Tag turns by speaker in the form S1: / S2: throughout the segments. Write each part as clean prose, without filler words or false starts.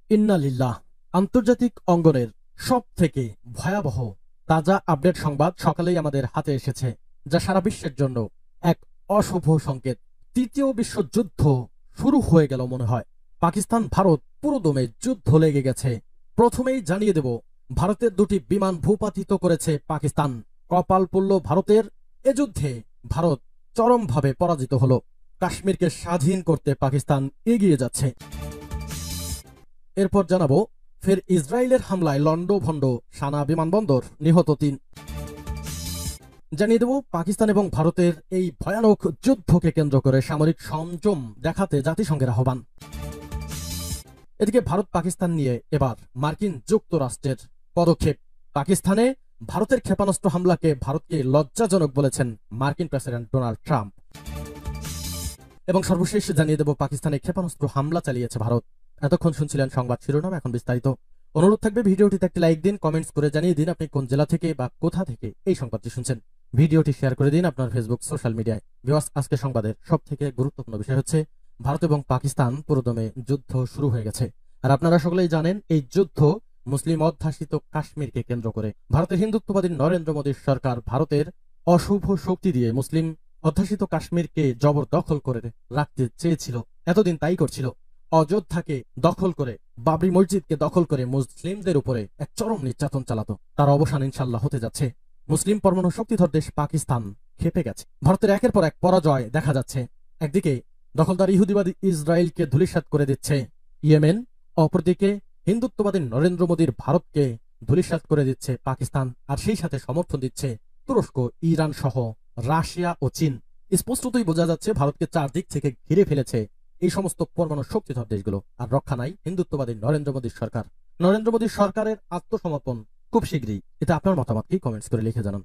S1: ইন্না লিল্লাহ। আন্তর্জাতিক অঙ্গনের সব থেকে ভয়াবহ তাজা আপডেট সংবাদ সকালেই আমাদের হাতে এসেছে, যা সারা বিশ্বের জন্য এক অশুভ সংকেত। তৃতীয় বিশ্বযুদ্ধ শুরু হয়ে গেল মনে হয়। পাকিস্তান ভারত পুরোদমে যুদ্ধ লেগে গেছে। প্রথমেই জানিয়ে দেব, ভারতের দুটি বিমান ভূপাতিত করেছে পাকিস্তান। কপাল পড়ল ভারতের। এ যুদ্ধে ভারত চরমভাবে পরাজিত হলো। কাশ্মীরকে স্বাধীন করতে পাকিস্তান এগিয়ে যাচ্ছে। এরপর জানাবো, ফের ইসরায়েলের হামলায় লন্ডভন্ড সানা বিমানবন্দর, নিহত ৩। জানিয়ে দেব, পাকিস্তান এবং ভারতের এই ভয়ানক যুদ্ধকে কেন্দ্র করে সামরিক সংযম দেখাতে জাতিসংঘের আহ্বান। এদিকে ভারত পাকিস্তান নিয়ে এবার মার্কিন যুক্তরাষ্ট্রের পদক্ষেপ। পাকিস্তানে ভারতের ক্ষেপণাস্ত্র হামলাকে ভারতকে লজ্জাজনক বলেছেন মার্কিন প্রেসিডেন্ট ডোনাল্ড ট্রাম্প। এবং সর্বশেষ জানিয়ে দেব, পাকিস্তানে ক্ষেপণাস্ত্র হামলা চালিয়েছে ভারত। এতক্ষণ শুনছিলেন সংবাদ শিরোনাম, এখন বিস্তারিত। অনুরোধ থাকবে ভিডিওটিতে একটি লাইক দিন, কমেন্টস করে জানিয়ে দিন আপনি কোন জেলা থেকে বা কোথা থেকে এই সংবাদটি শুনছেন। ভিডিওটি শেয়ার করে দিন আপনার ফেসবুক, সোশ্যাল মিডিয়ায়। ভিউয়ার্স, আজকে সংবাদের সব থেকে গুরুত্বপূর্ণ বিষয় হচ্ছে ভারত এবং পাকিস্তান পুরোদমে যুদ্ধ শুরু হয়ে গেছে। আর আপনারা সকলেই জানেন, এই যুদ্ধ মুসলিম অধ্যাসিত কাশ্মীরকে কেন্দ্র করে। ভারতের হিন্দুত্ববাদী নরেন্দ্র মোদীর সরকার ভারতের অশুভ শক্তি দিয়ে মুসলিম অধ্যাসিত কাশ্মীরকে জবরদখল করে রাখতে চেয়েছিল। এতদিন তাই করছিল। অযোধ্যাকে দখল করে, বাবরি মসজিদকে দখল করে মুসলিমদের উপরে এক চরম নির্যাতন চালাতো। তার অবসান ইনশাল্লাহ হতে যাচ্ছে। মুসলিম পরমাণু শক্তিধর দেশ পাকিস্তান খেপে গেছে। ভারতের একের পর এক পরাজয় দেখা যাচ্ছে। একদিকে দখলদার ইহুদিবাদী ইসরায়েলকে ধূলিসাৎ করে দিচ্ছে ইয়েমেন, অপরদিকে হিন্দুত্ববাদী নরেন্দ্র মোদীর ভারতকে ধূলিসাৎ করে দিচ্ছে পাকিস্তান। আর সেই সাথে সমর্থন দিচ্ছে তুরস্ক, ইরান সহ রাশিয়া ও চীন। স্পষ্টতই বোঝা যাচ্ছে ভারতকে চারদিক থেকে ঘিরে ফেলেছে এই সমস্ত পরমাণু শক্তিধর দেশগুলো। আর রক্ষা নাই হিন্দুত্ববাদী নরেন্দ্র মোদীর সরকার। নরেন্দ্র মোদীর সরকারের আত্মসমর্পণ খুব শীঘ্রই। এটা আপনার মতামত কি? কমেন্টস করে লিখে জানান।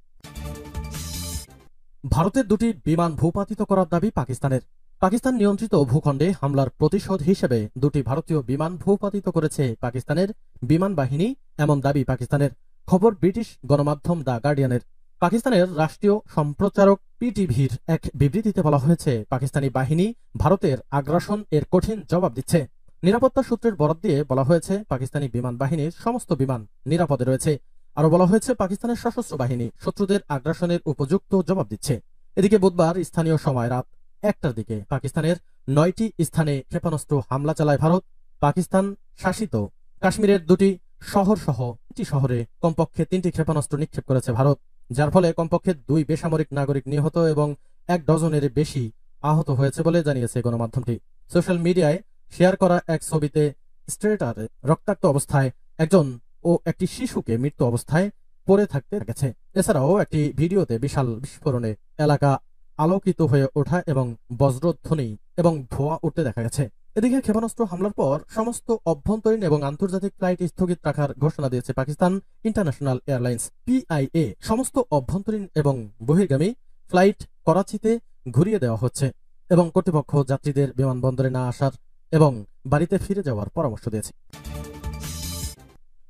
S1: ভারতের দুটি বিমান ভূপাতিত করার দাবি পাকিস্তানের। পাকিস্তান নিয়ন্ত্রিত ভূখণ্ডে হামলার প্রতিশোধ হিসেবে দুটি ভারতীয় বিমান ভূপাতিত করেছে পাকিস্তানের বিমান বাহিনী, এমন দাবি পাকিস্তানের। খবর ব্রিটিশ গণমাধ্যম দ্য গার্ডিয়ানের। পাকিস্তানের রাষ্ট্রীয় সম্প্রচারক পিটিভির এক বিবৃতিতে বলা হয়েছে, পাকিস্তানি বাহিনী ভারতের আগ্রাসন এর কঠিন জবাব দিচ্ছে। নিরাপত্তা সূত্রের বরাত দিয়ে বলা হয়েছে, পাকিস্তানি বিমান বাহিনীর সমস্ত বিমান নিরাপদে রয়েছে। আরো বলা হয়েছে, পাকিস্তানের সশস্ত্র বাহিনী শত্রুদের আগ্রাসনের উপযুক্ত জবাব দিচ্ছে। এদিকে বুধবার স্থানীয় সময় রাত 1টার দিকে পাকিস্তানের 9টি স্থানে ক্ষেপণাস্ত্র হামলা চালায় ভারত। পাকিস্তান শাসিত কাশ্মীরের দুটি শহর সহ 3টি শহরে কমপক্ষে 3টি ক্ষেপণাস্ত্র নিক্ষেপ করেছে ভারত, যার ফলে কমপক্ষে 2 বেসামরিক নাগরিক নিহত এবং 1 ডজনের বেশি আহত হয়েছে বলে জানিয়েছে গণমাধ্যমটি। সোশ্যাল মিডিয়ায় শেয়ার করা এক ছবিতে স্ট্রেটারে রক্তাক্ত অবস্থায় একজন ও একটি শিশুকে মৃত্যু অবস্থায় পড়ে থাকতে গেছে। এছাড়াও একটি ভিডিওতে বিশাল বিস্ফোরণে এলাকা আলোকিত হয়ে ওঠা এবং বজ্রধ্বনি এবং ধোঁয়া উঠতে দেখা গেছে। এদিকে ক্ষেপণাস্ত্র হামলার পর সমস্ত অভ্যন্তরীণ এবং আন্তর্জাতিক ফ্লাইট স্থগিত রাখার ঘোষণা দিয়েছে পাকিস্তান ইন্টারন্যাশনাল এয়ারলাইন্স PIA। সমস্ত অভ্যন্তরীণ এবং বহির্গামী ফ্লাইট করাচিতে ঘুরিয়ে দেওয়া হচ্ছে এবং কর্তৃপক্ষ যাত্রীদের বিমানবন্দরে না আসার এবং বাড়িতে ফিরে যাওয়ার পরামর্শ দিয়েছে।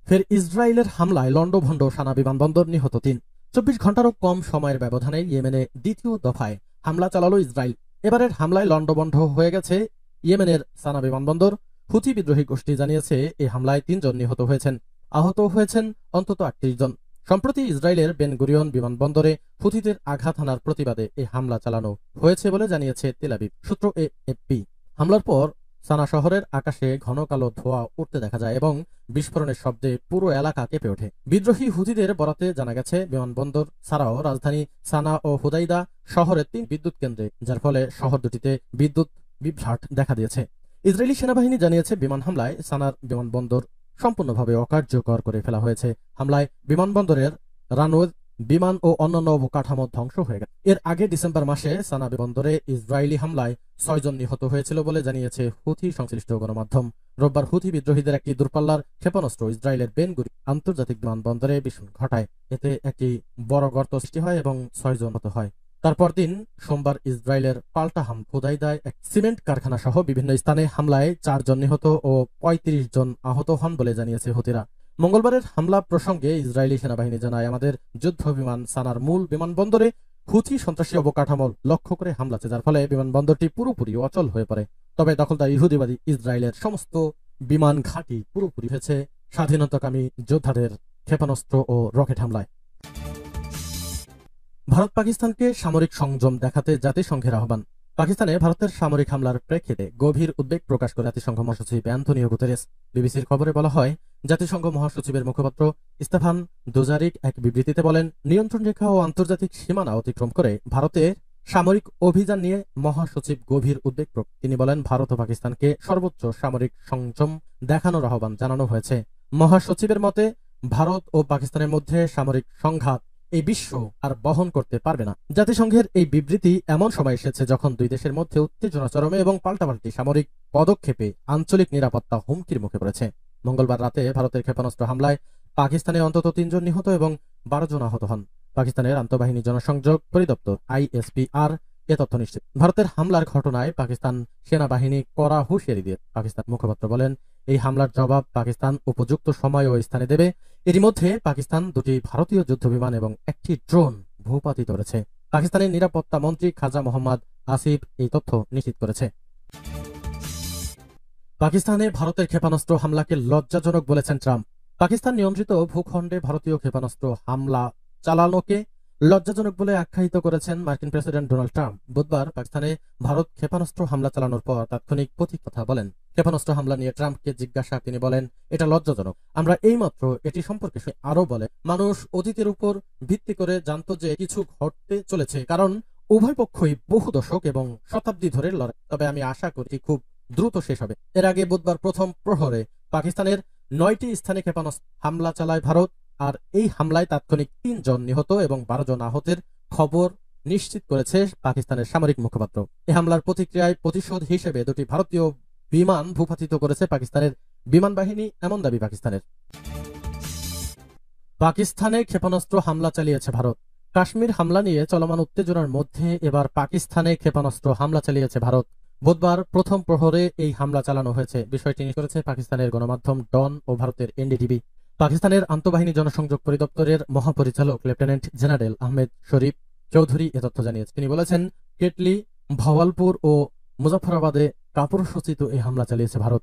S1: ফের ইসরায়েলের হামলায় লন্ডভন্ড সানা বিমানবন্দর, নিহত ৩। 24 ঘন্টারও কম সময়ের ব্যবধানে ইয়েমেনে দ্বিতীয় দফায় হামলা চালালো ইসরায়েল। এবারের হামলায় লন্ডভন্ড হয়ে গেছে ইয়েমেনের সানা বিমানবন্দর। হুথি বিদ্রোহী গোষ্ঠী জানিয়েছে, এই হামলায় 3 জন নিহত হয়েছেন। আহত হয়েছেন অন্তত 38 জন। সম্প্রতি ইসরায়েলের বেন গুরিয়ন বিমানবন্দরে হুথিদের আঘাত হানার প্রতিবাদে এই হামলা চালানো হয়েছে বলে জানিয়েছে তেল আবিব সূত্র AFP। হামলার পর সানা শহরের আকাশে ঘন কালো ধোঁয়া উঠতে দেখা যায় এবং বিস্ফোরণের শব্দে পুরো এলাকা কেঁপে ওঠে। বিদ্রোহী হুথিদের বরাতে জানা গেছে, বিমানবন্দর ছাড়াও রাজধানী সানা ও হুদাইদা শহরের 3 বিদ্যুৎ কেন্দ্রে, যার ফলে শহর দুটিতে বিদ্যুৎ বিভ্রাট দেখা দিয়েছে। ইসরায়েলি সেনাবাহিনী জানিয়েছে, বিমান হামলায় সানার বিমানবন্দর সম্পূর্ণভাবে অকার্যকর করে ফেলা হয়েছে। হামলায় বিমানবন্দরের রানওয়ে, বিমান ও অন্যান্য অবকাঠামো ধ্বংস হয়ে গেছে। এর আগে ডিসেম্বর মাসে সানা বিমানবন্দরে ইসরায়েলি হামলায় 6 জন নিহত হয়েছিল বলে জানিয়েছে হুথি সংশ্লিষ্ট গণমাধ্যম। রোববার হুথি বিদ্রোহীদের একটি দূরপাল্লার ক্ষেপণাস্ত্র ইসরায়েলের বেন গুরিয়ন আন্তর্জাতিক বিমানবন্দরে বিস্ফোরণ ঘটায়। এতে একটি বড় গর্ত সৃষ্টি হয় এবং 6 জন আহত হয়। তারপর দিন সোমবার ইসরায়েলের পাল্টা হুদাইদায় এক সিমেন্ট কারখানা সহ বিভিন্ন স্থানে হামলায় 4 জন নিহত ও 35 জন আহত হন বলে জানিয়েছে হুতিরা। মঙ্গলবারের হামলা প্রসঙ্গে ইসরায়েলি সেনাবাহিনী জানায়, আমাদের যুদ্ধ বিমান সানার মূল বিমানবন্দরে হুথি সন্ত্রাসী অবকাঠামো লক্ষ্য করে হামলা চালায়, যার ফলে বিমানবন্দরটি পুরোপুরি অচল হয়ে পড়ে। তবে দখলদার ইহুদিবাদী ইসরায়েলের সমস্ত বিমান ঘাঁটি পুরোপুরি হয়েছে স্বাধীনতাকামী যোদ্ধাদের ক্ষেপণাস্ত্র ও রকেট হামলায়। ভারত পাকিস্তানকে সামরিক সংযম দেখাতে জাতিসংঘের আহ্বান। পাকিস্তানে ভারতের সামরিক হামলার প্রেক্ষিতে গভীর উদ্বেগ প্রকাশ করে জাতিসংঘ মহাসচিব অ্যান্থনিও গুতেরেস। বিবিসির খবরে বলা হয়, জাতিসংঘ মহাসচিবের মুখপাত্র স্টেফান দুজারিক এক বিবৃতিতে বলেন, নিয়ন্ত্রণ রেখা ও আন্তর্জাতিক সীমানা অতিক্রম করে ভারতের সামরিক অভিযান নিয়ে মহাসচিব গভীর উদ্বেগ প্রকাশ। তিনি বলেন, ভারত ও পাকিস্তানকে সর্বোচ্চ সামরিক সংযম দেখানোর আহ্বান জানানো হয়েছে। মহাসচিবের মতে, ভারত ও পাকিস্তানের মধ্যে সামরিক সংঘাত এই বিশ্ব আর বহন করতে পারবে না। জাতিসংঘের এই বিবৃতি এমন সময় এসেছে যখন দুই দেশের মধ্যে উত্তেজনা চরমে এবং পাল্টাপাল্টি সামরিক পদক্ষেপে আঞ্চলিক নিরাপত্তা হুমকির মুখে পড়েছে। মঙ্গলবার রাতে ভারতের ক্ষেপণাস্ত্র হামলায় পাকিস্তানে অন্তত ৩ জন নিহত এবং ১২ জন আহত হন। পাকিস্তানের আন্তঃবাহিনী জনসংযোগ পরিদপ্তর ISPR এ তথ্য নিশ্চিত। ভারতের হামলার ঘটনায় পাকিস্তান সেনাবাহিনী কড়া হুঁশিয়ারি দিয়ে পাকিস্তান মুখপাত্র বলেন, এই হামলার জবাব পাকিস্তান উপযুক্ত সময় ও স্থানে দেবে। এরই মধ্যে পাকিস্তান 2টি ভারতীয় যুদ্ধবিমান এবং একটি ড্রোন ভূপাতিত করেছে। পাকিস্তানের নিরাপত্তা মন্ত্রী খাজা মোহাম্মদ আসিফ এই তথ্য নিশ্চিত করেছে। পাকিস্তানে ভারতের ক্ষেপণাস্ত্র হামলাকে লজ্জাজনক বলেছেন ট্রাম্প। পাকিস্তান নিয়ন্ত্রিত ভূখণ্ডে ভারতীয় ক্ষেপণাস্ত্র হামলা চালানোকে লজ্জাজনক বলে আখ্যায়িত করেছেন মার্কিন প্রেসিডেন্ট ডোনাল্ড ট্রাম্প। বুধবার পাকিস্তানে ভারত ক্ষেপণাস্ত্র হামলা চালানোর পর তাৎক্ষণিক প্রতিক্রিয়া বলেন। ক্ষেপণাস্ত্র হামলা নিয়ে ট্রাম্পকে জিজ্ঞাসা তিনি বলেন, এটা লজ্জাজনক। আমরা এইমাত্র এটি সম্পর্কে আরো বলে, মানুষ অতীতের উপর ভিত্তি করে জানতো যে কিছু ঘটতে চলেছে, কারণ উভয় পক্ষই বহু দশক এবং শতাব্দী ধরে লড়াই। তবে আমি আশা করি খুব দ্রুত শেষ হবে। এর আগে বুধবার প্রথম প্রহরে পাকিস্তানের 9টি স্থানে ক্ষেপণাস্ত্র হামলা চালায় ভারত, আর এই হামলায় তাৎক্ষণিক 3 জন নিহত এবং 12 জন আহতের খবর নিশ্চিত করেছে পাকিস্তানের সামরিক মুখপাত্র। এই হামলার প্রতিক্রিয়ায় প্রতিশোধ হিসেবে 2টি ভারতীয় বিমান ভূপাতিত করেছে পাকিস্তানের বিমান বাহিনী, এমন দাবি পাকিস্তানের। পাকিস্তানে ক্ষেপণাস্ত্র হামলা চালিয়েছে ভারত। কাশ্মীর হামলা নিয়ে চলমান উত্তেজনার মধ্যে এবার পাকিস্তানে ক্ষেপণাস্ত্র হামলা চালিয়েছে ভারত। বুধবার প্রথম প্রহরে এই হামলা চালানো হয়েছে। বিষয়টি নিশ্চিত করেছে পাকিস্তানের গণমাধ্যম ডন ও ভারতের NDTV। পাকিস্তানের আন্তঃবাহিনী জনসংযোগ পরিদপ্তরের মহাপরিচালক লেফটেন্যান্ট জেনারেল আহমেদ শরীফ চৌধুরী এ তথ্য জানিয়েছেন। তিনি বলেছেন, কেটলি, ভাওয়ালপুর ও মুজাফফরাবাদে কাপুরুষোচিত এই হামলা চালিয়েছে ভারত।